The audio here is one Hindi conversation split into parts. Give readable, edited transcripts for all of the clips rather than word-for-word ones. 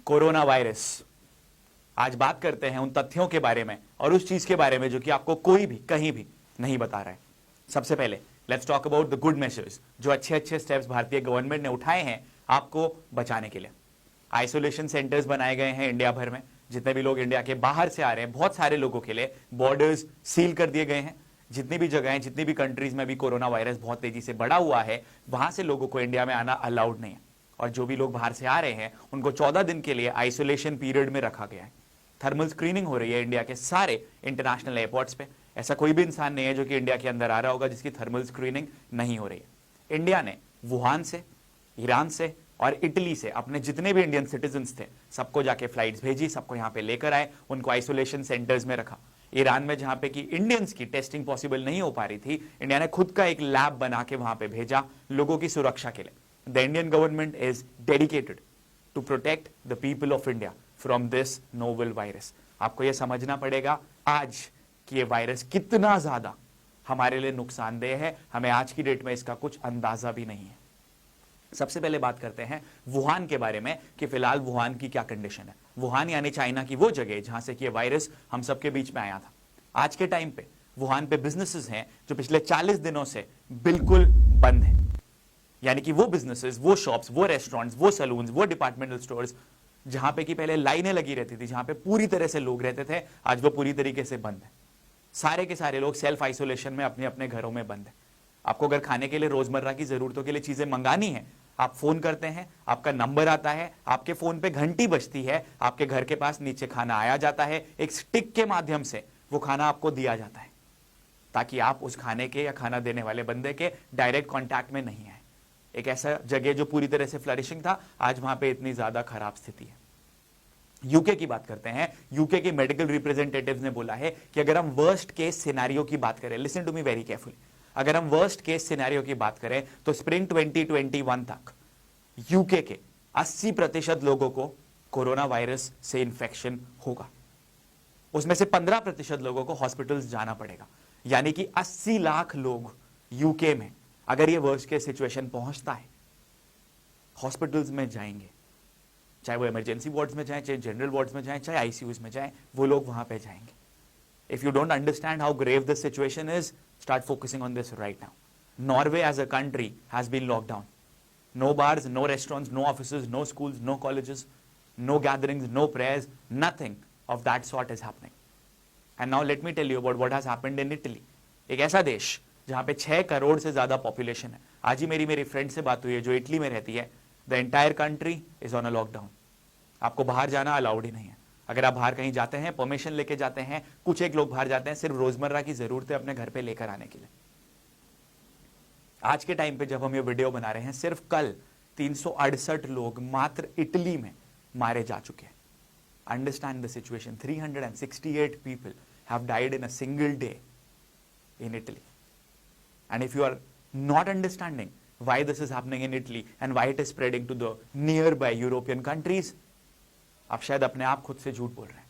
Corona virus. आज बात करते हैं उन तथ्यों के बारे में और उस चीज के बारे में जो कि आपको कोई भी कहीं भी नहीं बता रहा है। सबसे पहले let's talk about the good measures, जो अच्छे अच्छे स्टेप्स भारतीय गवर्नमेंट ने उठाए हैं आपको बचाने के लिए। आइसोलेशन सेंटर्स बनाए गए हैं इंडिया भर में। जितने भी लोग इंडिया के बाहर से आ रहे हैं, बहुत सारे लोगों के लिए बॉर्डर्स सील कर दिए गए हैं। जितनी भी जगहें, जितनी भी कंट्रीज में भी कोरोना वायरस बहुत तेजी से बढ़ा हुआ है, वहां से लोगों को इंडिया में आना अलाउड नहीं है। और जो भी लोग बाहर से आ रहे हैं उनको 14 दिन के लिए आइसोलेशन पीरियड में रखा गया है। थर्मल स्क्रीनिंग हो रही है इंडिया के सारे इंटरनेशनल एयरपोर्ट्स पे। ऐसा कोई भी इंसान नहीं है जो कि इंडिया के अंदर आ रहा होगा जिसकी थर्मल स्क्रीनिंग नहीं हो रही है। इंडिया ने वुहान से, ईरान से और इटली से अपने जितने भी इंडियन सिटीजन्स थे सबको जाके फ्लाइट्स भेजी, सबको यहां पे लेकर आए, उनको आइसोलेशन सेंटर्स में रखा। ईरान में जहां पे कि इंडियंस की टेस्टिंग पॉसिबल नहीं हो पा रही थी, इंडिया ने खुद का एक लैब बना के वहां पे भेजा लोगों की सुरक्षा के लिए। The Indian government is dedicated to protect the people of India from this novel virus. आपको यह समझना पड़ेगा आज कि यह वायरस कितना ज्यादा हमारे लिए नुकसानदेह है, हमें आज की डेट में इसका कुछ अंदाजा भी नहीं है। सबसे पहले बात करते हैं वुहान के बारे में कि फिलहाल वुहान की क्या कंडीशन है। वुहान यानी चाइना की वो जगह जहां से कि ये वायरस हम सबके बीच में आया था। आज के टाइम पे वुहान पे बिजनेसेस हैं जो पिछले 40 दिनों से बिल्कुल बंद है। यानी कि वो बिजनेसेस, वो शॉप्स, वो रेस्टोरेंट्स, वो सलून्स, वो डिपार्टमेंटल स्टोर्स जहां पे कि पहले लाइनें लगी रहती थी, जहां पे पूरी तरह से लोग रहते थे, आज वो पूरी तरीके से बंद है। सारे के सारे लोग सेल्फ आइसोलेशन में अपने अपने घरों में बंद है। आपको अगर खाने के लिए रोजमर्रा की जरूरतों के लिए चीजें मंगानी है, आप फोन करते हैं, आपका नंबर आता है, आपके फोन पे घंटी बजती है, आपके घर के पास नीचे खाना आया जाता है, एक स्टिक के माध्यम से वो खाना आपको दिया जाता है ताकि आप उस खाने के या खाना देने वाले बंदे के डायरेक्ट कांटेक्ट में नहीं आए। एक ऐसा जगह जो पूरी तरह से फ्लरिशिंग था, आज वहां पे इतनी ज्यादा खराब स्थिति है। यूके की बात करते हैं। यूके के मेडिकल रिप्रेजेंटेटिव्स ने बोला है कि अगर हम वर्स्ट केस सिनेरियो की बात करें, listen to me very carefully, अगर हम वर्स्ट केस सिनेरियो की बात करें तो स्प्रिंग 2021 तक यूके के 80% लोगों को कोरोना वायरस से इंफेक्शन होगा। उसमें से 15% लोगों को हॉस्पिटल्स जाना पड़ेगा। यानी कि 80 लाख लोग यूके में, अगर ये वर्स्ट केस सिचुएशन पहुंचता है, हॉस्पिटल्स में जाएंगे। चाहे वो इमरजेंसी वार्ड्स में जाएं, चाहे जनरल वार्ड्स में जाएं, चाहे आईसीयूज में जाएं, वो लोग वहां पे जाएंगे। If you don't understand how grave this situation is, start focusing on this right now. Norway as a country has been locked down. No bars, no restaurants, no offices, no schools, no colleges, no gatherings, no prayers, nothing of that sort is happening. And now let me tell you about what has happened in Italy. एक ऐसा देश जहां पे 6 करोड़ से ज्यादा पॉपुलेशन है। आज ही मेरी फ्रेंड से बात हुई है जो इटली में रहती है। The entire country is on a lockdown. आपको बाहर जाना अलाउड ही नहीं है। अगर आप बाहर कहीं जाते हैं, परमिशन लेके जाते हैं, कुछ एक लोग बाहर जाते हैं सिर्फ रोजमर्रा की जरूरतें अपने घर पे लेकर आने के लिए। आज के टाइम पे जब हम ये वीडियो बना रहे हैं, सिर्फ कल 368 लोग मात्र इटली में मारे जा चुके हैं। Understand the situation, 368 people have died in a single day in Italy. And if you are not understanding why this is happening in Italy and why it is spreading to the nearby European countries, आप शायद अपने आप खुद से झूठ बोल रहे हैं।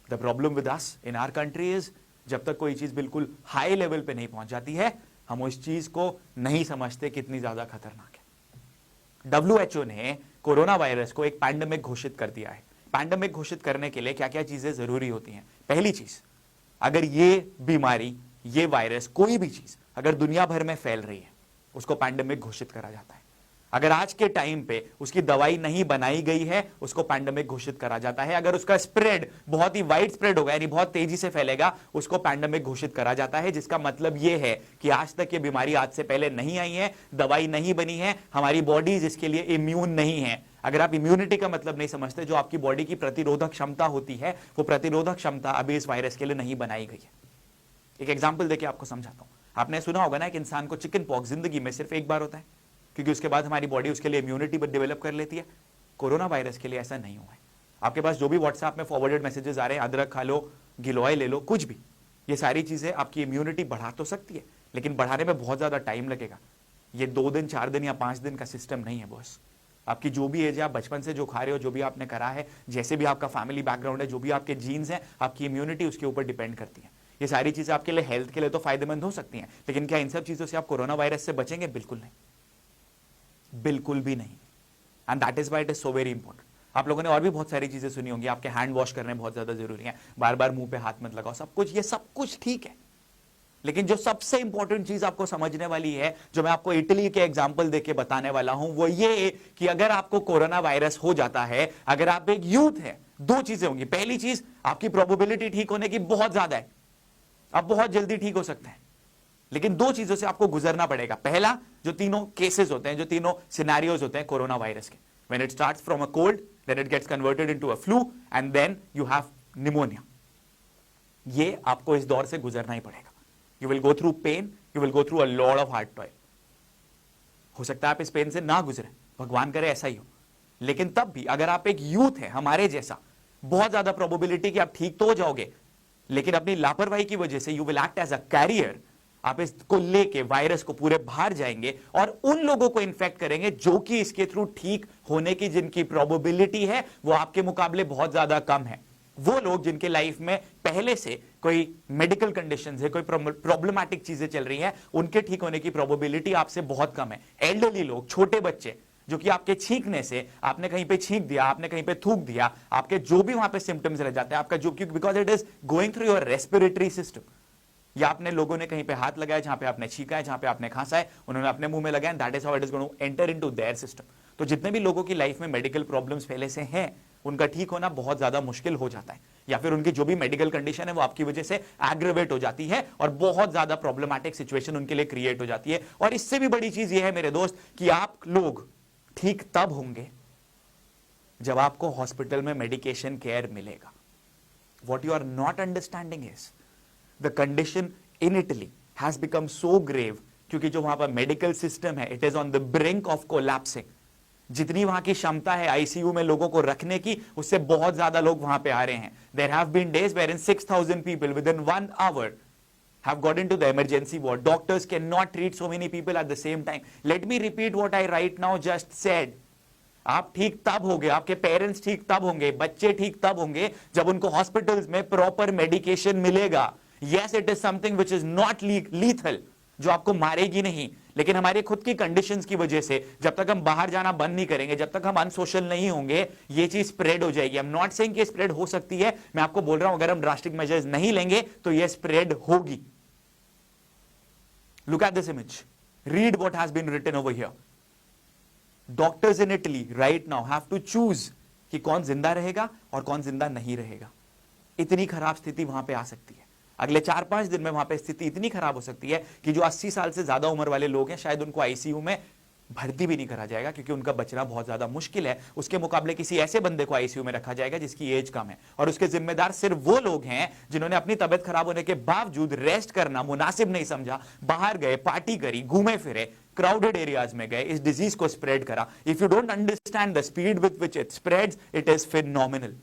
The problem with us in our country is, जब तक कोई चीज बिल्कुल हाई लेवल पे नहीं पहुंच जाती है, हम उस चीज को नहीं समझते कितनी ज्यादा खतरनाक है। WHO ने कोरोना वायरस को एक पैंडेमिक घोषित कर दिया है। पैंडेमिक घोषित करने के लिए क्या क्या चीजें जरूरी होती हैं? पहली चीज, अगर ये बीमारी, ये वायरस, कोई भी चीज अगर दुनिया भर में फैल रही है, उसको पैंडेमिक घोषित करा जाता है। अगर आज के टाइम पे उसकी दवाई नहीं बनाई गई है, उसको पैंडेमिक घोषित करा जाता है। अगर उसका स्प्रेड बहुत ही वाइड स्प्रेड होगा, यानी बहुत तेजी से फैलेगा, उसको पैंडेमिक घोषित करा जाता है। जिसका मतलब यह है कि आज तक ये बीमारी आज से पहले नहीं आई है, दवाई नहीं बनी है, हमारी बॉडी जिसके लिए इम्यून नहीं है। अगर आप इम्यूनिटी का मतलब नहीं समझते, जो आपकी बॉडी की प्रतिरोधक क्षमता होती है, वो प्रतिरोधक क्षमता अभी इस वायरस के लिए नहीं बनाई गई है। एक एग्जाम्पल देके आपको समझाता हूं। आपने सुना होगा ना कि इंसान को चिकन पॉक्स जिंदगी में सिर्फ एक बार होता है, क्योंकि उसके बाद हमारी बॉडी उसके लिए इम्यूनिटी डेवलप कर लेती है। कोरोना वायरस के लिए ऐसा नहीं हुआ है। आपके पास जो भी व्हाट्सएप में फॉरवर्डेड मैसेजेस आ रहे हैं, अदरक खा लो, गिलोय ले लो, कुछ भी, ये सारी चीजें आपकी इम्यूनिटी बढ़ा तो सकती है, लेकिन बढ़ाने में बहुत ज्यादा टाइम लगेगा। ये 2 दिन, 4 दिन या 5 दिन का सिस्टम नहीं है बॉस। आपकी जो भी एज है, आप बचपन से जो खा रहे हो, जो भी आपने करा है, जैसे भी आपका फैमिली बैकग्राउंड है, जो भी आपके जीन्स हैं, आपकी इम्यूनिटी उसके ऊपर डिपेंड करती है। ये सारी चीजें आपके लिए, हेल्थ के लिए तो फायदेमंद हो सकती हैं, लेकिन क्या इन सब चीजों से आप कोरोना वायरस से बचेंगे? बिल्कुल नहीं, बिल्कुल भी नहीं। And that is why it is so very important. आप लोगों ने और भी बहुत सारी चीजें सुनी होंगी, आपके हैंड वॉश करने बहुत ज्यादा जरूरी है, बार बार मुंह पे हाथ मत लगाओ, सब कुछ, ये सब कुछ ठीक है। लेकिन जो सबसे इंपॉर्टेंट चीज आपको समझने वाली है, जो मैं आपको इटली के एग्जांपल देके बताने वाला हूं, वो ये कि अगर आपको कोरोना वायरस हो जाता है, अगर आप एक यूथ है, दो चीजें होंगी। पहली चीज, आपकी प्रोबेबिलिटी ठीक होने की बहुत ज्यादा है, आप बहुत जल्दी ठीक हो सकते हैं, लेकिन दो चीजों से आपको गुजरना पड़ेगा। पहला, जो तीनों केसेस होते हैं, जो तीनों सिनेरियोज होते हैं कोरोना वायरस के, when it starts from a cold, then it gets converted into a flu and then you have pneumonia. ये आपको इस दौर से गुजरना ही पड़ेगा। You will go through pain, you will go through a lot of hard toil. हो सकता है आप इस पेन से ना गुजरे, भगवान करे ऐसा ही हो, लेकिन तब भी अगर आप एक यूथ है हमारे जैसा, बहुत ज्यादा प्रोबेबिलिटी कि आप ठीक तो हो जाओगे, लेकिन अपनी लापरवाही की वजह से you will act as a carrier. आप इसको लेके वायरस को पूरे बाहर जाएंगे और उन लोगों को इन्फेक्ट करेंगे जो कि इसके थ्रू ठीक होने की जिनकी प्रोबेबिलिटी है वो आपके मुकाबले बहुत ज्यादा कम है। वो लोग जिनके लाइफ में पहले से कोई मेडिकल कंडीशन है, कोई प्रॉब्लमैटिक चीजें चल रही हैं, उनके ठीक होने की प्रोबेबिलिटी आपसे बहुत कम है। एल्डरली लोग, छोटे बच्चे, जो कि आपके छींकने से, आपने कहीं पे छींक दिया, आपने कहीं पे थूक दिया, आपके जो भी वहां पे सिम्टम्स रह जाते हैं, आपका जो, because it is going through your respiratory system, या आपने लोगों ने कहीं पे हाथ लगाया, जहां पे आपने छींका है, जहां पे आपने खांसा है, उन्होंने अपने मुंह में लगाया, that is how it is going to enter into their system. तो जितने भी लोगों की लाइफ में मेडिकल प्रॉब्लम्स पहले से हैं, उनका ठीक होना बहुत ज्यादा मुश्किल हो जाता है, या फिर उनकी जो भी मेडिकल कंडीशन है वो आपकी वजह से एग्रेवेट हो जाती है और बहुत ज्यादा प्रॉब्लमैटिक सिचुएशन उनके लिए क्रिएट हो जाती है। और इससे भी बड़ी चीज ये है मेरे दोस्त कि आप लोग ठीक तब होंगे जब आपको हॉस्पिटल में मेडिकेशन केयर मिलेगा। What you are not understanding is the condition in Italy has become so grave, क्योंकि जो वहां पर मेडिकल सिस्टम है, it is on the brink of collapsing. जितनी वहां की क्षमता है आईसीयू में लोगों को रखने की, उससे बहुत ज्यादा लोग वहां पे आ रहे हैं। There have been days wherein 6,000 people within 1 hour have got into the emergency ward. Doctors cannot treat so many people at the same time. Let me repeat what I right now just said. आप ठीक तब होंगे, आपके पेरेंट्स ठीक तब होंगे, बच्चे ठीक तब होंगे जब उनको हॉस्पिटल्स में प्रॉपर मेडिकेशन मिलेगा। Yes, it is something which is not lethal, जो आपको मारेगी नहीं, लेकिन हमारी खुद की कंडीशंस की वजह से जब तक हम बाहर जाना बंद नहीं करेंगे, जब तक हम अनसोशल नहीं होंगे, ये चीज स्प्रेड हो जाएगी। आई एम नॉट सेइंग कि स्प्रेड हो सकती है, मैं आपको बोल रहा हूं अगर हम ड्रास्टिक मेजर्स नहीं लेंगे तो ये स्प्रेड होगी। Look at this image, read what has been written over here. Doctors in Italy right now have to choose कि कौन जिंदा रहेगा और कौन जिंदा नहीं रहेगा। इतनी खराब स्थिति वहां पे आ सकती है। अगले 4-5 दिन में वहां पे स्थिति इतनी खराब हो सकती है कि जो 80 साल से ज्यादा उम्र वाले लोग हैं, शायद उनको आईसीयू में भर्ती भी नहीं करा जाएगा, क्योंकि उनका बचना बहुत ज्यादा मुश्किल है। उसके मुकाबले किसी ऐसे बंदे को आईसीयू में रखा जाएगा जिसकी एज कम है, और उसके जिम्मेदार सिर्फ वो लोग हैं जिन्होंने अपनी तबियत खराब होने के बावजूद रेस्ट करना मुनासिब नहीं समझा, बाहर गए, पार्टी करी, घूमे फिरे, क्राउडेड एरियाज में गए, इस डिजीज को स्प्रेड करा। If you don't understand the speed with which it spreads, it is phenomenal.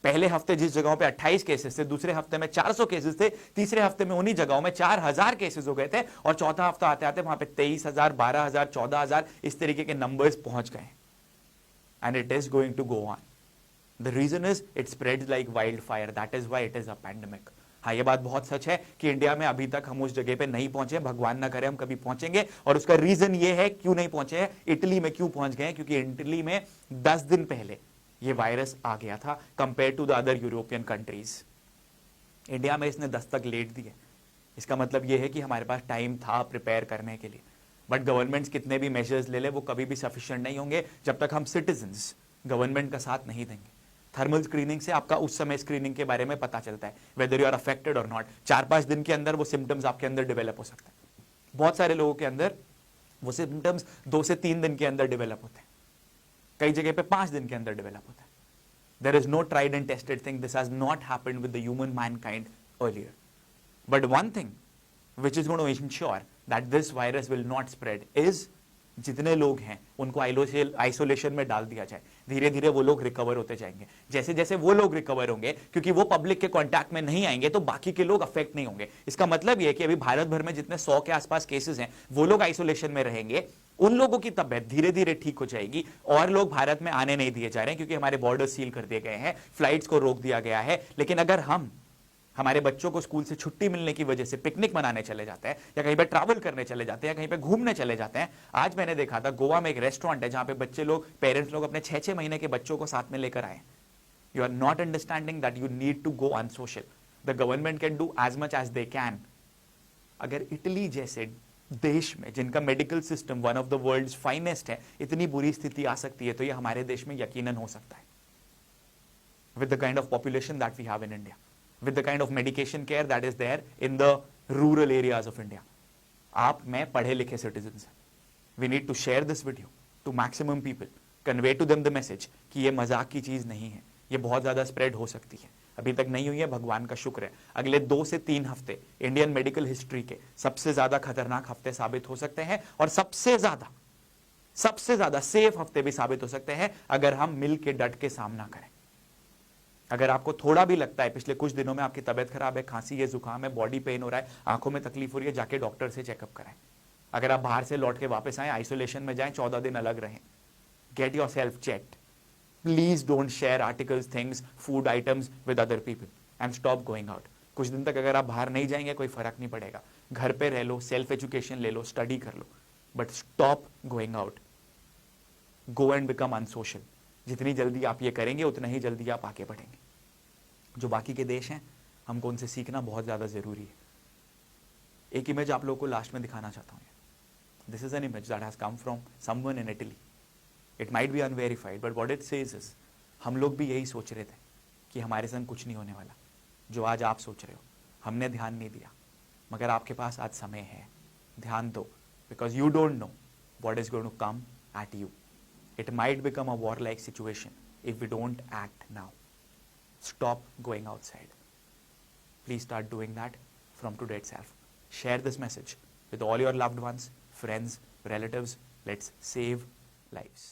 पहले हफ्ते जिस जगहों पे 28 केसेस थे, दूसरे हफ्ते में 400 केसेस थे, तीसरे हफ्ते में उन्हीं जगहों में 4,000 केसेस हो गए थे, और चौथा हफ्ता आते आते वहां पे 23,000, 12,000, 14,000 इस तरीके के नंबर्स पहुंच गए। And it is going to go on. The reason is it spreads like wildfire, that is why it is a pandemic. हाँ, ये बात बहुत सच है कि इंडिया में अभी तक हम उस जगह पे नहीं पहुंचे, भगवान ना करे हम कभी पहुंचेंगे, और उसका रीजन ये है क्यों नहीं पहुंचे हैं, इटली में क्यों पहुंच गए, क्योंकि इटली में 10 दिन पहले ये वायरस आ गया था compare to the other European countries. India में इसने दस्तक लेट दी है। इसका मतलब ये है कि हमारे पास टाइम था प्रिपेयर करने के लिए, बट गवर्नमेंट्स कितने भी मेजर्स ले ले वो कभी भी सफिशिएंट नहीं होंगे जब तक हम सिटीजन्स गवर्नमेंट का साथ नहीं देंगे। थर्मल स्क्रीनिंग से आपका उस समय स्क्रीनिंग के बारे में पता चलता है वेदर यू आर अफेक्टेड और नॉट। 4-5 दिन के अंदर वो सिम्टम्स आपके अंदर डेवलप हो सकते हैं। बहुत सारे लोगों के अंदर वो सिम्टम्स 2 से 3 दिन के अंदर डेवलप होते हैं, कई जगह पे 5 दिन के अंदर डेवलप होता है। There is no tried and tested thing. This has not happened with the human mankind earlier. But one thing which is going to ensure that this virus will not spread is जितने लोग हैं उनको आइसोलेशन में डाल दिया जाए। धीरे धीरे वो लोग रिकवर होते जाएंगे। जैसे जैसे वो लोग रिकवर होंगे, क्योंकि वो पब्लिक के कांटेक्ट में नहीं आएंगे, तो बाकी के लोग अफेक्ट नहीं होंगे। इसका मतलब ये है कि अभी भारत भर में जितने 100 के आसपास केसेस हैं, वो लोग आइसोलेशन में रहेंगे, उन लोगों की तबियत धीरे धीरे ठीक हो जाएगी, और लोग भारत में आने नहीं दिए जा रहे हैं, क्योंकि हमारे बॉर्डर सील कर दिए गए हैं, फ्लाइट्स को रोक दिया गया है। लेकिन अगर हम हमारे बच्चों को स्कूल से छुट्टी मिलने की वजह से पिकनिक मनाने चले जाते हैं, या कहीं पे ट्रैवल करने चले जाते हैं, या कहीं पे घूमने चले जाते हैं। आज मैंने देखा था गोवा में एक रेस्टोरेंट है जहां पे बच्चे लोग, पेरेंट्स लोग अपने 6-6 महीने के बच्चों को साथ में लेकर आए। You are not understanding that you need to go unsocial. The government can do as much as they can. अगर इटली जैसे देश में, जिनका medical system one of the world's finest है, इतनी बुरी स्थिति आ सकती है, तो ये हमारे देश में यकीनन हो सकता है। With the kind of population that we have in India, with the kind of medication care that is there in the rural areas of India. आप मैं पढ़े लिखे citizens हैं. We need to share this video to maximum people, convey to them the message कि ये मजाक की चीज नहीं है, ये बहुत ज्यादा स्प्रेड हो सकती है। अभी तक नहीं हुई है, भगवान का शुक्र है। अगले 2 से 3 हफ्ते इंडियन मेडिकल हिस्ट्री के सबसे ज्यादा खतरनाक हफ्ते साबित हो सकते हैं, और सबसे ज्यादा सेफ हफ्ते भी साबित हो सकते हैं अगर हम मिल के डट के सामना करें। अगर आपको थोड़ा भी लगता है पिछले कुछ दिनों में आपकी तबियत खराब है, खांसी है, जुकाम है, बॉडी पेन हो रहा है, आंखों में तकलीफ हो रही है, जाके डॉक्टर से चेकअप कराएं। अगर आप बाहर से लौट के वापस आए, आइसोलेशन में जाएं, 14 दिन अलग रहें, get your self checked. Please don't share articles, things, food items with other people and stop going out. कुछ दिन तक अगर आप बाहर नहीं जाएंगे कोई फर्क नहीं पड़ेगा, घर पे रह लो, सेल्फ एजुकेशन ले लो, स्टडी कर लो, but stop going out. Go and become unsocial. जितनी जल्दी आप ये करेंगे उतना ही जल्दी आप आगे बढ़ेंगे। जो बाकी के देश हैं, हमको उनसे सीखना बहुत ज़्यादा ज़रूरी है। एक इमेज आप लोगों को लास्ट में दिखाना चाहता हूँ। This is an image that has come from someone in Italy. It might be unverified, but what it says is, हम लोग भी यही सोच रहे थे कि हमारे संग कुछ नहीं होने वाला, जो आज आप सोच रहे हो। हमने ध्यान नहीं दिया, मगर आपके पास आज समय है, ध्यान दो, because you don't know what is going to come at you. It might become a war-like situation if we don't act now. Stop going outside. Please start doing that from today itself. Share this message with all your loved ones, friends, relatives. Let's save lives.